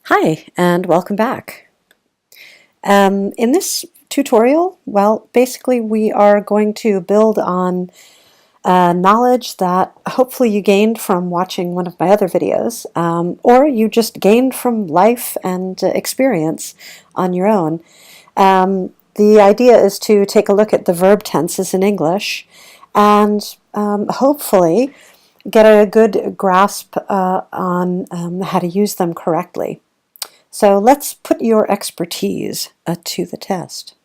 Hi, and welcome back. In this tutorial, basically we are going to build on knowledge that hopefully you gained from watching one of my other videos, or you just gained from life and experience on your own. The idea is to take a look at the verb tenses in English and hopefully get a good grasp on how to use them correctly. So let's put your expertise to the test.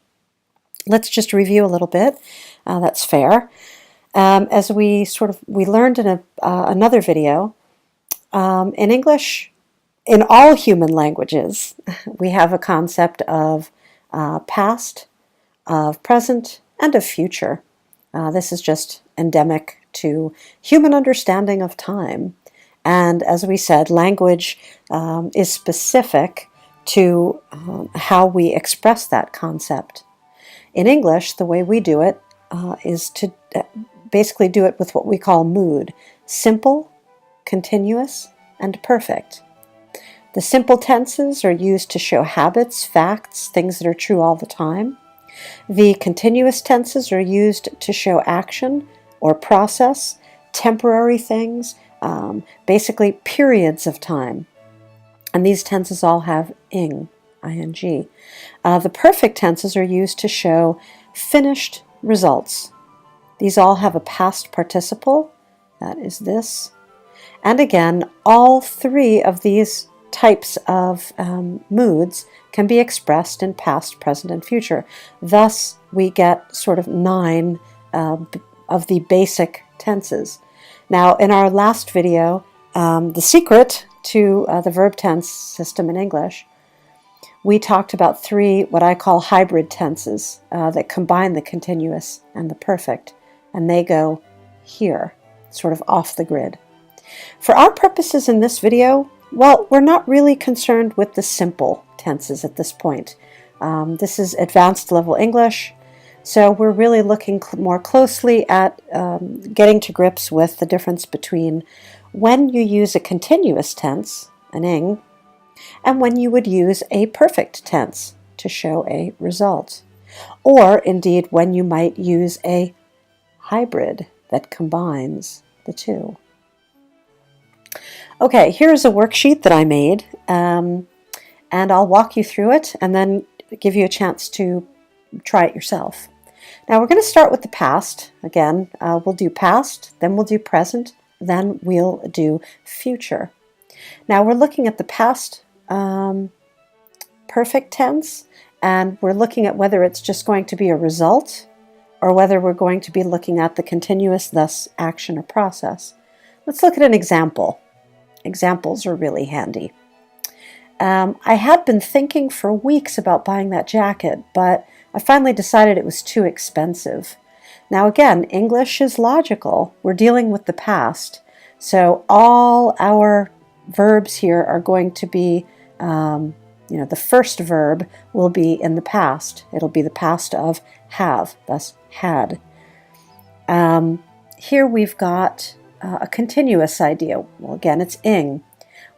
Let's just review a little bit. That's fair. As we learned in another video, in English, in all human languages, we have a concept of past, of present, and of future. This is just endemic to human understanding of time. And as we said, language is specific to how we express that concept. In English, the way we do it is to basically do it with what we call mood: simple, continuous, and perfect. The simple tenses are used to show habits, facts, things that are true all the time. The continuous tenses are used to show action or process, temporary things, basically periods of time. And these tenses all have ing, ing. The perfect tenses are used to show finished results. These all have a past participle, that is this. And again, all three of these types of moods can be expressed in past, present, and future. Thus, we get sort of 9 of the basic tenses. Now, in our last video, the secret to the verb tense system in English, we talked about 3 what I call hybrid tenses that combine the continuous and the perfect, and they go here, sort of off the grid. For our purposes in this video, we're not really concerned with the simple tenses at this point. This is advanced level English, so we're really looking more closely at getting to grips with the difference between when you use a continuous tense, an ing, and when you would use a perfect tense to show a result. Or indeed when you might use a hybrid that combines the two. Okay, here's a worksheet that I made, and I'll walk you through it and then give you a chance to try it yourself. Now we're going to start with the past. Again, we'll do past, then we'll do present, then we'll do future. Now we're looking at the past perfect tense, and we're looking at whether it's just going to be a result or whether we're going to be looking at the continuous, thus action or process. Let's look at an example. Examples are really handy. I had been thinking for weeks about buying that jacket, but I finally decided it was too expensive. Now again, English is logical. We're dealing with the past. So all our verbs here are going to be, the first verb will be in the past. It'll be the past of have, thus had. Here we've got a continuous idea. Well, again, it's ing.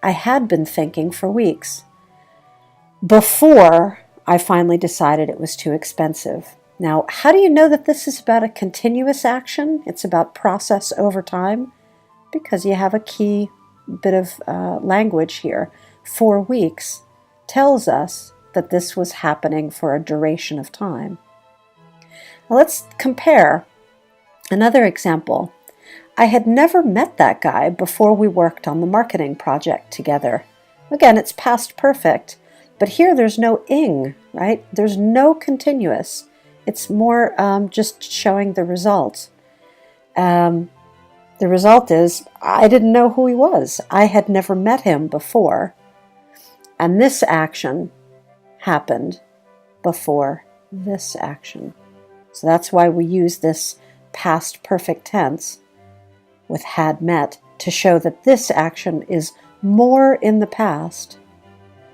I had been thinking for weeks before I finally decided it was too expensive. Now, how do you know that this is about a continuous action? It's about process over time, because you have a key bit of language here. 4 weeks tells us that this was happening for a duration of time. Now let's compare another example. I had never met that guy before we worked on the marketing project together. Again, it's past perfect, but here there's no ing, right? There's no continuous. It's more just showing the result. The result is, I didn't know who he was. I had never met him before. And this action happened before this action. So that's why we use this past perfect tense with had met to show that this action is more in the past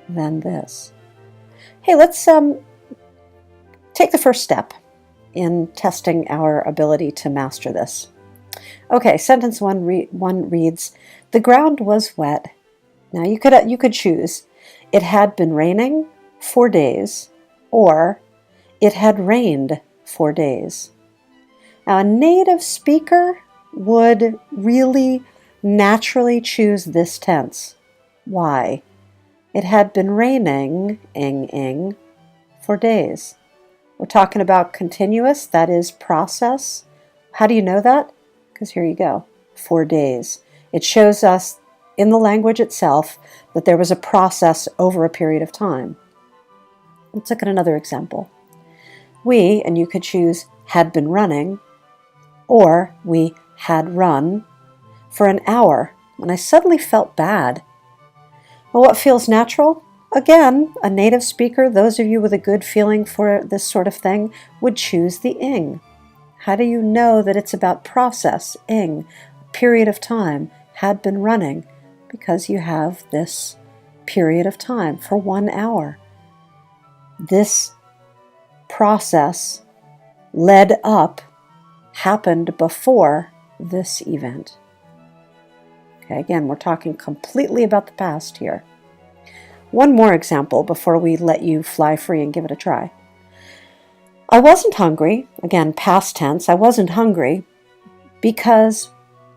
than this. Hey, let's take the first step in testing our ability to master this. Okay, sentence 1 reads, the ground was wet. Now you could choose. It had been raining for days, or it had rained for days. Now, a native speaker would really naturally choose this tense. Why? It had been raining, ing, for days. We're talking about continuous, that is process. How do you know that? Because here you go, for days. It shows us in the language itself that there was a process over a period of time. Let's look at another example. We, and you could choose had been running, or we had run for an hour when I suddenly felt bad. Well, what feels natural? Again, a native speaker, those of you with a good feeling for this sort of thing, would choose the ing. How do you know that it's about process, ing, period of time, had been running? Because you have this period of time for 1 hour. This process led up, happened before this event. Okay, again, we're talking completely about the past here. One more example before we let you fly free and give it a try. I wasn't hungry, again, past tense, I wasn't hungry because,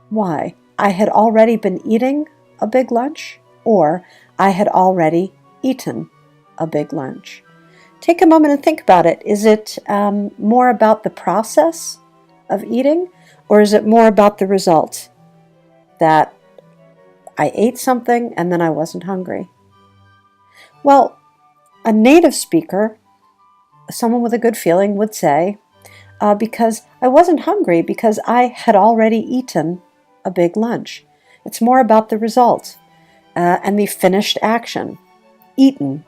why? I had already been eating a big lunch, or I had already eaten a big lunch. Take a moment and think about it. Is it more about the process of eating, or is it more about the result? That I ate something and then I wasn't hungry. Well, a native speaker, someone with a good feeling, would say, because I wasn't hungry because I had already eaten a big lunch. It's more about the result and the finished action, eaten.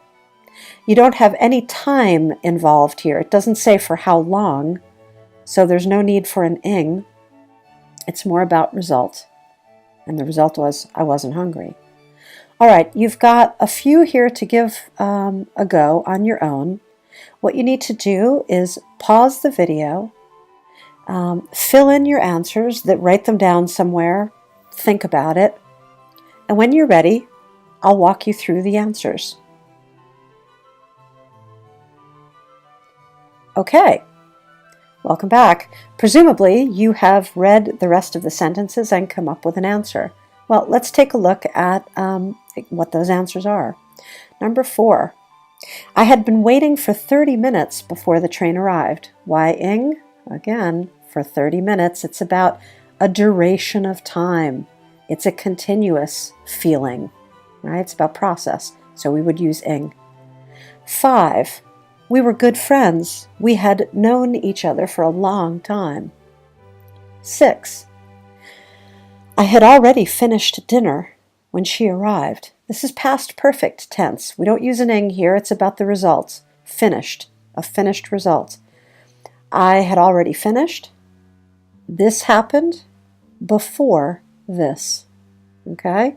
You don't have any time involved here. It doesn't say for how long, so there's no need for an ing. It's more about result. And the result was I wasn't hungry. All right, you've got a few here to give a go on your own. What you need to do is pause the video, fill in your answers, write them down somewhere, think about it, and when you're ready, I'll walk you through the answers. Okay, welcome back. Presumably, you have read the rest of the sentences and come up with an answer. Well, let's take a look at what those answers are. Number 4, I had been waiting for 30 minutes before the train arrived. Why ing? Again, for 30 minutes, it's about a duration of time. It's a continuous feeling, right? It's about process, so we would use ing. 5, we were good friends. We had known each other for a long time. 6, I had already finished dinner when she arrived. This is past perfect tense. We don't use an ing here. It's about the results. Finished, a finished result. I had already finished. This happened before this. Okay?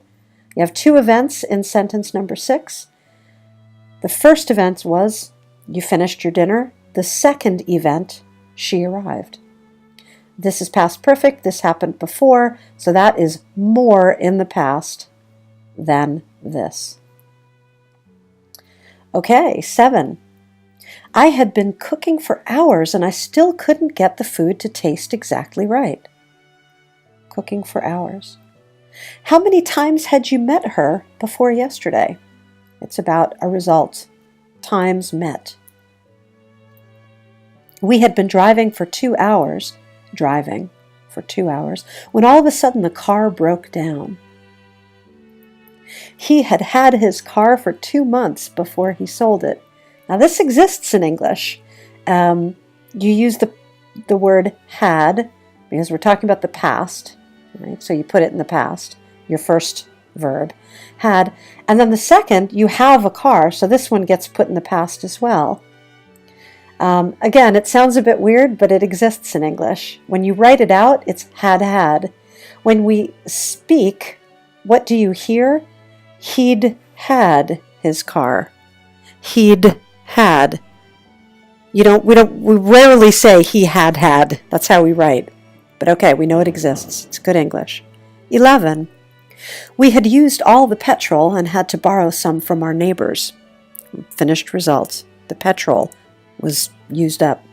You have 2 events in sentence number 6. The first event was you finished your dinner. The second event, she arrived. This is past perfect. This happened before, so that is more in the past than this. Okay, 7. I had been cooking for hours and I still couldn't get the food to taste exactly right. Cooking for hours. How many times had you met her before yesterday? It's about a result. Times met. We had been driving for 2 hours, when all of a sudden the car broke down. He had had his car for 2 months before he sold it. Now this exists in English. You use the word had because we're talking about the past, right? So you put it in the past, your first verb, had. And then the second, you have a car, so this one gets put in the past as well. Again, it sounds a bit weird, but it exists in English. When you write it out, it's had. When we speak, what do you hear? He'd had his car. He'd had. We rarely say he had. That's how we write. But okay, we know it exists. It's good English. 11. We had used all the petrol and had to borrow some from our neighbors. Finished result. The petrol was used up.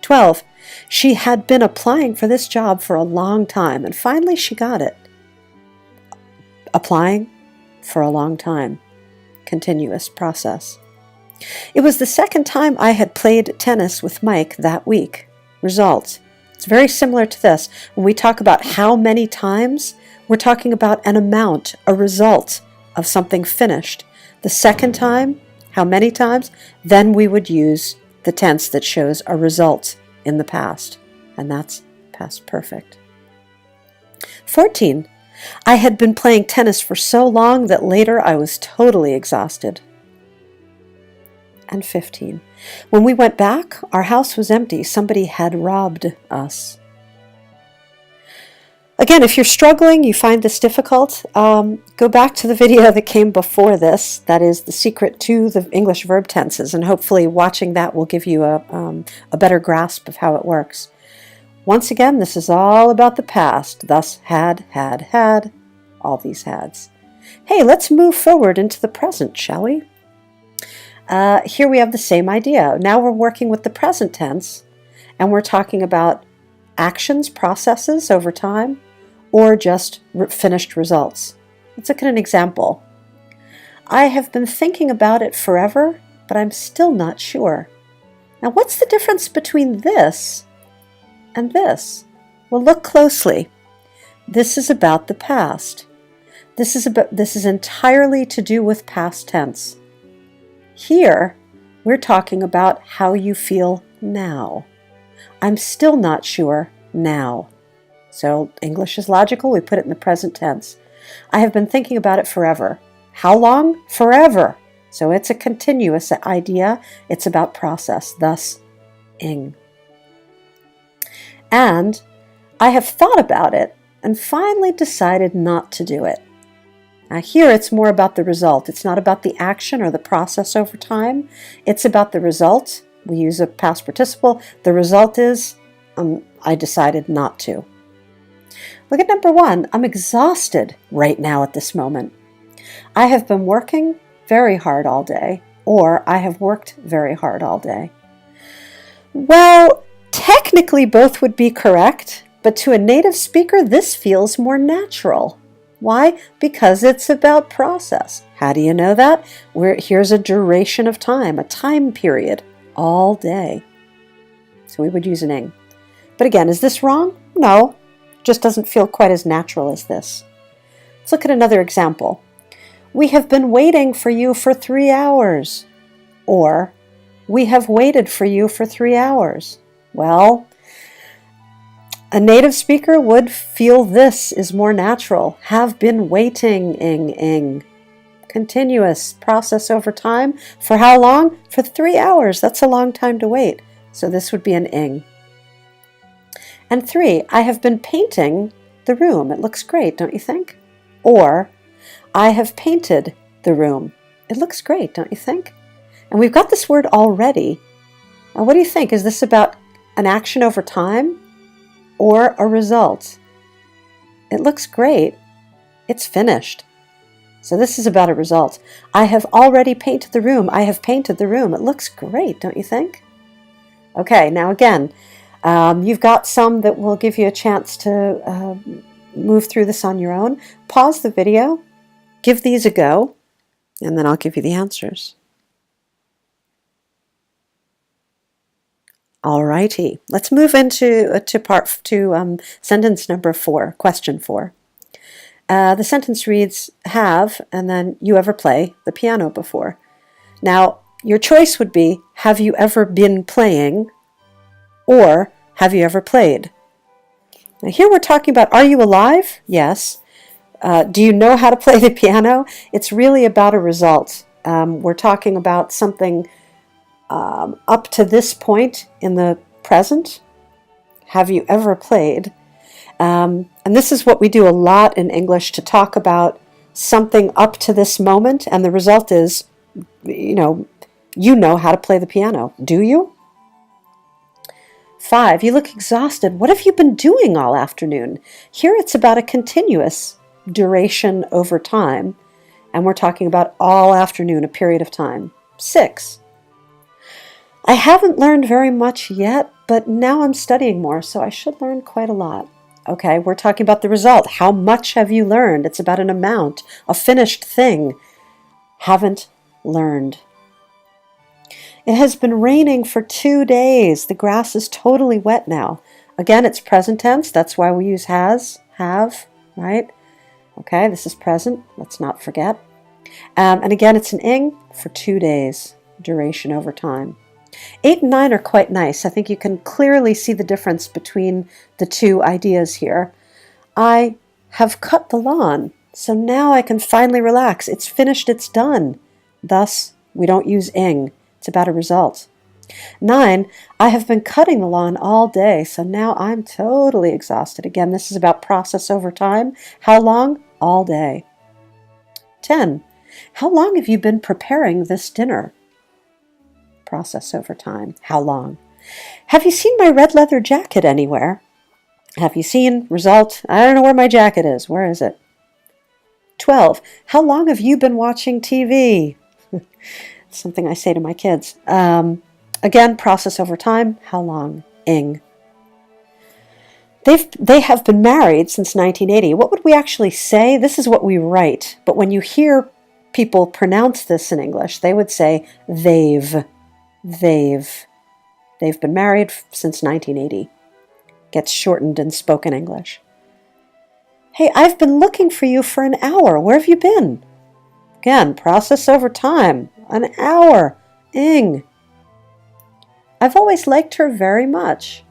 12. She had been applying for this job for a long time, and finally she got it. Applying for a long time. Continuous process. It was the second time I had played tennis with Mike that week. Result. It's very similar to this. When we talk about how many times, we're talking about an amount, a result of something finished. The second time, how many times, then we would use the tense that shows a result in the past, and that's past perfect. 14. I had been playing tennis for so long that later I was totally exhausted. And 15. When we went back, our house was empty. Somebody had robbed us. Again, if you're struggling, you find this difficult, go back to the video that came before this. That is the secret to the English verb tenses, and hopefully watching that will give you a better grasp of how it works. Once again, this is all about the past, thus had, all these hads. Hey, let's move forward into the present, shall we? Here we have the same idea. Now we're working with the present tense, and we're talking about actions, processes over time, or just finished results. Let's look at an example. I have been thinking about it forever, but I'm still not sure. Now, what's the difference between this and this? Well, look closely. This is about the past. This is entirely to do with past tense. Here, we're talking about how you feel now. I'm still not sure now. So English is logical. We put it in the present tense. I have been thinking about it forever. How long? Forever. So it's a continuous idea. It's about process, thus ing. And I have thought about it and finally decided not to do it. Now here it's more about the result. It's not about the action or the process over time. It's about the result. We use a past participle. The result is I decided not to. Look at number 1. I'm exhausted right now at this moment. I have been working very hard all day, or I have worked very hard all day. Well, technically both would be correct, but to a native speaker, this feels more natural. Why? Because it's about process. How do you know that? Here's a duration of time, a time period, all day. So we would use an ing. But again, is this wrong? No. Just doesn't feel quite as natural as this. Let's look at another example. We have been waiting for you for 3 hours. Or, we have waited for you for 3 hours. Well, a native speaker would feel this is more natural. Have been waiting, ing. Continuous process over time. For how long? For 3 hours. That's a long time to wait. So this would be an ing. And 3, I have been painting the room. It looks great, don't you think? Or, I have painted the room. It looks great, don't you think? And we've got this word already. Now, what do you think? Is this about an action over time or a result? It looks great. It's finished. So this is about a result. I have already painted the room. I have painted the room. It looks great, don't you think? Okay, now again, you've got some that will give you a chance to move through this on your own. Pause the video, give these a go, and then I'll give you the answers. Alrighty, let's move into sentence number 4, question 4. The sentence reads, have, and then you ever play the piano before? Now, your choice would be, have you ever been playing, or have you ever played? Now here we're talking about, are you alive? Yes. Do you know how to play the piano? It's really about a result. We're talking about something up to this point in the present. Have you ever played? And this is what we do a lot in English, to talk about something up to this moment, and the result is, you know how to play the piano. Do you? 5, you look exhausted. What have you been doing all afternoon? Here it's about a continuous duration over time, and we're talking about all afternoon, a period of time. 6. I haven't learned very much yet, but now I'm studying more, so I should learn quite a lot. Okay, we're talking about the result. How much have you learned? It's about an amount, a finished thing. Haven't learned. It has been raining for 2 days. The grass is totally wet now. Again, it's present tense. That's why we use has, have, right? Okay, this is present. Let's not forget. And again, it's an ing for 2 days, duration over time. 8 and 9 are quite nice. I think you can clearly see the difference between the two ideas here. I have cut the lawn, so now I can finally relax. It's finished, it's done. Thus, we don't use ing. It's about a result. 9, I have been cutting the lawn all day, so now I'm totally exhausted. Again, this is about process over time. How long? All day. 10, how long have you been preparing this dinner? Process over time. How long? Have you seen my red leather jacket anywhere? Have you seen? Result. I don't know where my jacket is. Where is it? 12. How long have you been watching TV? Something I say to my kids. Again, process over time. How long? Ing. They have been married since 1980. What would we actually say? This is what we write. But when you hear people pronounce this in English, they would say they've. They've been married since 1980. Gets shortened in spoken English. Hey, I've been looking for you for an hour. Where have you been? Again, process over time. An hour. Ing. I've always liked her very much.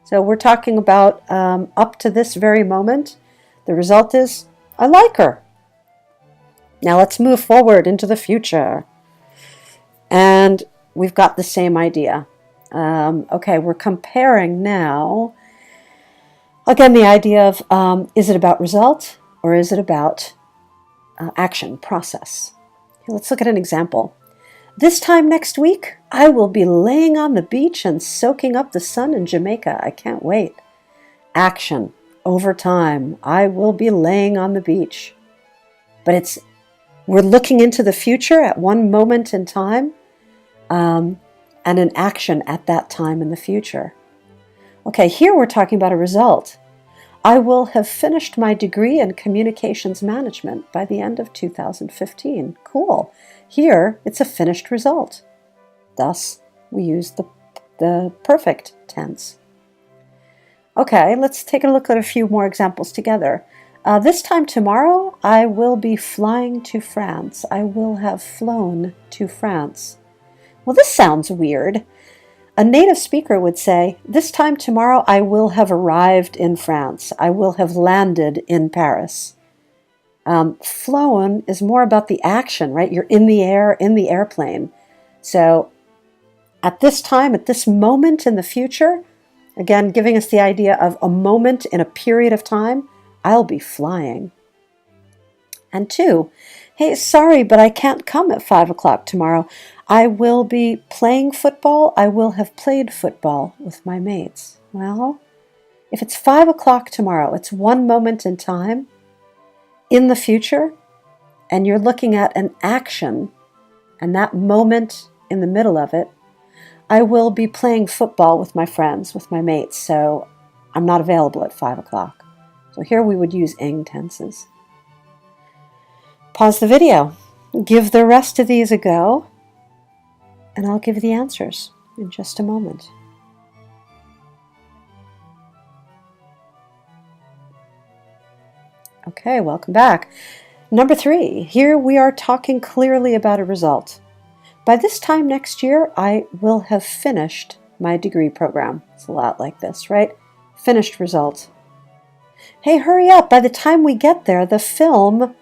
So we're talking about up to this very moment. The result is, I like her. Now let's move forward into the future. And we've got the same idea. Okay, we're comparing now. Again, the idea of is it about result or is it about action, process? Okay, let's look at an example. This time next week, I will be laying on the beach and soaking up the sun in Jamaica. I can't wait. Action, over time. I will be laying on the beach. But we're looking into the future at one moment in time. And an action at that time in the future. Okay, here we're talking about a result. I will have finished my degree in communications management by the end of 2015. Cool. Here, it's a finished result. Thus, we use the perfect tense. Okay, let's take a look at a few more examples together. This time tomorrow, I will be flying to France. I will have flown to France. Well, this sounds weird. A native speaker would say, this time tomorrow I will have arrived in France. I will have landed in Paris. Flown is more about the action, right? You're in the air, in the airplane. So at this time, at this moment in the future, again, giving us the idea of a moment in a period of time, I'll be flying. And 2, hey, sorry, but I can't come at 5 o'clock tomorrow. I will be playing football. I will have played football with my mates. Well, if it's 5 o'clock tomorrow, it's one moment in time in the future, and you're looking at an action, and that moment in the middle of it, I will be playing football with my friends, with my mates, so I'm not available at 5 o'clock. So here we would use ing tenses. Pause the video. Give the rest of these a go, and I'll give you the answers in just a moment. Okay, welcome back. Number 3, here we are talking clearly about a result. By this time next year, I will have finished my degree program. It's a lot like this, right? Finished result. Hey, hurry up. By the time we get there, the film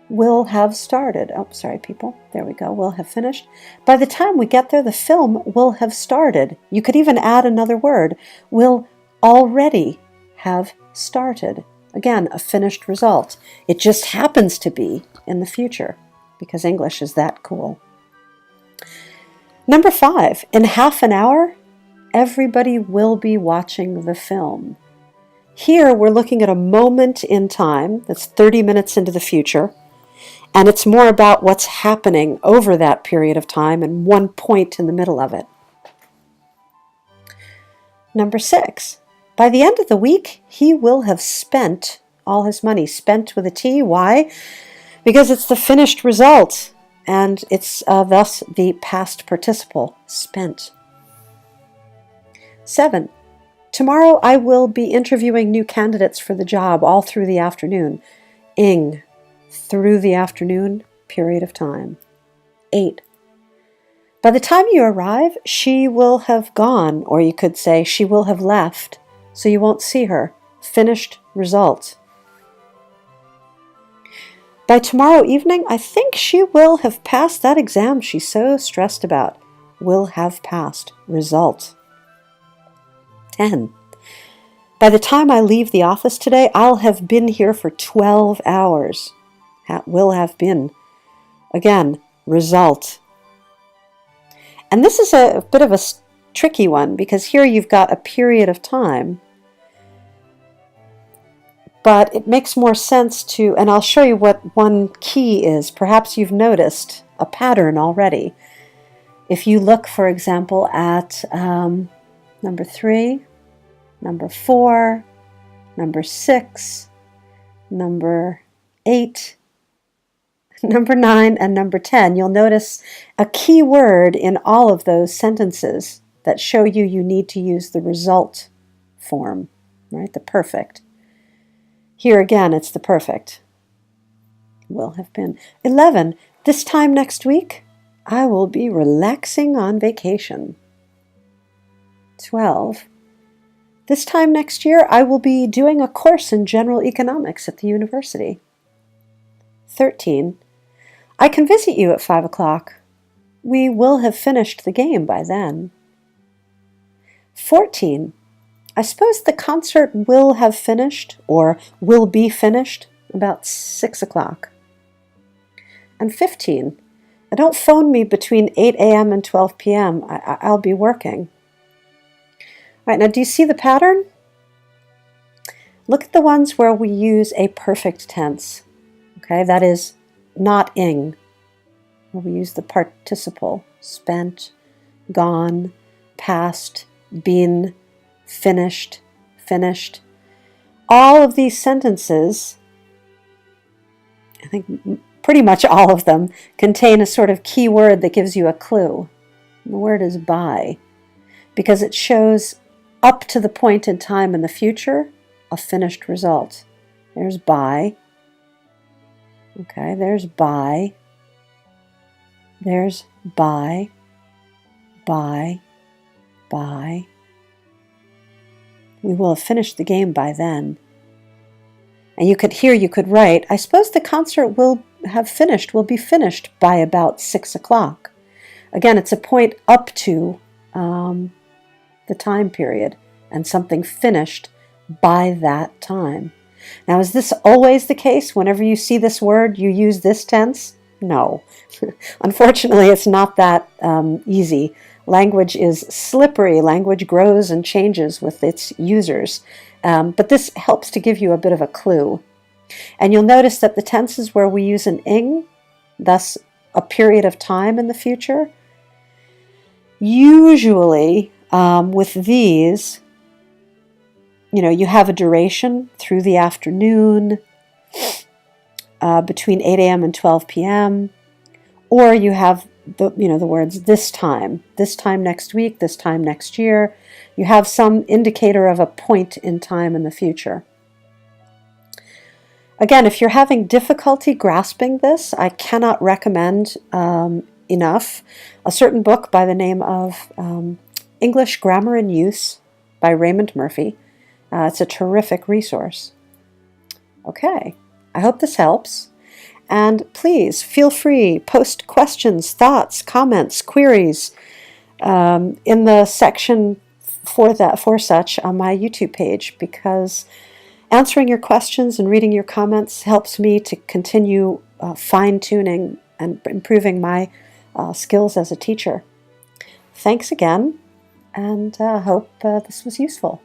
will have started. Oh, sorry, people. There we go. Will have finished. By the time we get there, the film will have started. You could even add another word. Will already have started. Again, a finished result. It just happens to be in the future because English is that cool. Number 5, in half an hour, everybody will be watching the film. Here we're looking at a moment in time that's 30 minutes into the future, and it's more about what's happening over that period of time and one point in the middle of it. Number 6, by the end of the week, he will have spent all his money. Spent with a T. Why? Because it's the finished result, and it's thus the past participle, spent. 7, tomorrow I will be interviewing new candidates for the job all through the afternoon. Ing, through the afternoon, period of time. 8, by the time you arrive, she will have gone, or you could say she will have left, so you won't see her. Finished result. By tomorrow evening, I think she will have passed that exam she's so stressed about. Will have passed. Result. 10. By the time I leave the office today, I'll have been here for 12 hours. Will have been. Again, result. And this is a bit of a tricky one, because here you've got a period of time. But it makes more sense to, and I'll show you what one key is. Perhaps you've noticed a pattern already. If you look, for example, at number 3, number 4, number 6, number 8, number 9, and number 10, you'll notice a key word in all of those sentences that show you need to use the result form, right? The perfect. Here again, it's the perfect. Will have been. 11, this time next week, I will be relaxing on vacation. 12, this time next year, I will be doing a course in general economics at the university. 13, I can visit you at 5 o'clock. We will have finished the game by then. 14, I suppose the concert will have finished, or will be finished, about 6 o'clock. And 15, don't phone me between 8 a.m. and 12 p.m. I'll be working. All right, now do you see the pattern? Look at the ones where we use a perfect tense. Okay, that is not ing. Where we use the participle. Spent, gone, past, been, finished, finished. All of these sentences, I think pretty much all of them, contain a sort of key word that gives you a clue. And the word is by, because it shows up to the point in time in the future a finished result. There's by. Okay, there's by. There's by. By. By. We will have finished the game by then. And you could write, I suppose the concert will be finished by about 6 o'clock. Again, it's a point up to the time period, and something finished by that time. Now, is this always the case? Whenever you see this word, you use this tense? No. Unfortunately, it's not that easy. Language is slippery. Language grows and changes with its users. But this helps to give you a bit of a clue. And you'll notice that the tenses where we use an ing, thus a period of time in the future, usually with these, you have a duration through the afternoon, between 8 a.m. and 12 p.m., or you have the words this time next week, this time next year. You have some indicator of a point in time in the future. Again, if you're having difficulty grasping this, I cannot recommend enough a certain book by the name of English Grammar in Use by Raymond Murphy. It's a terrific resource. Okay, I hope this helps. And please feel free, post questions, thoughts, comments, queries in the section for such on my YouTube page, because answering your questions and reading your comments helps me to continue fine-tuning and improving my skills as a teacher. Thanks again, and hope this was useful.